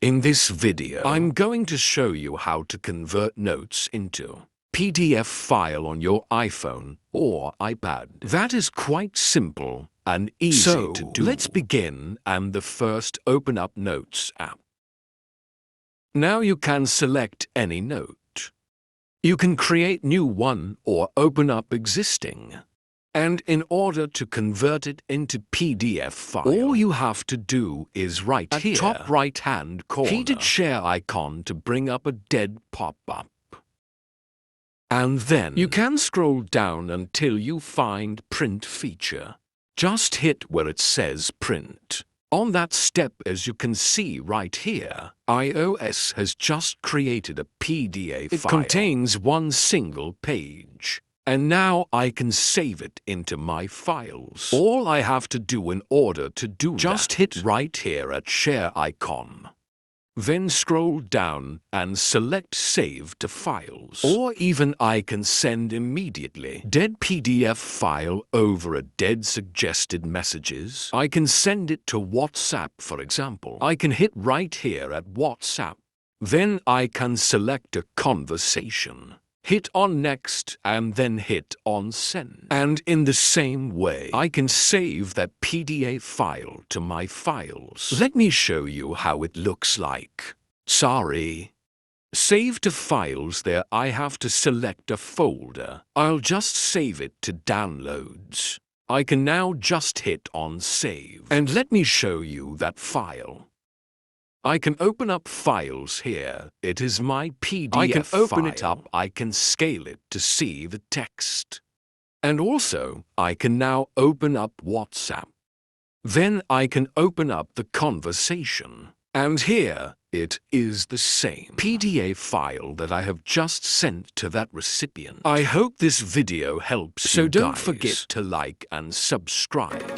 In this video, I'm going to show you how to convert notes into PDF file on your iPhone or iPad. That is quite simple and easy to do. Let's begin, and first open up Notes app. Now you can select any note. You can create new one or open up existing. And in order to convert it into PDF file, all you have to do is right here, top right-hand corner, hit the share icon to bring up a dead pop-up. And then you can scroll down until you find Print feature. Just hit where it says Print. On that step, as you can see right here, iOS has just created a PDF file. It contains one single page. And now I can save it into my files. All I have to do in order to do that, just hit right here at share icon. Then scroll down and select Save to Files. Or even I can send immediately. Dead PDF file over a dead suggested messages. I can send it to WhatsApp, for example. I can hit right here at WhatsApp. Then I can select a conversation. Hit on Next and then hit on Send. And in the same way, I can save that PDF file to my files. Let me show you how it looks like. Sorry. Save to Files, there I have to select a folder. I'll just save it to Downloads. I can now just hit on Save. And let me show you that file. I can open up files here. It is my PDF file. I can open it up. I can scale it to see the text. And also, I can now open up WhatsApp. Then I can open up the conversation. And here, it is the same PDF file that I have just sent to that recipient. I hope this video helps you guys. So don't forget to like and subscribe.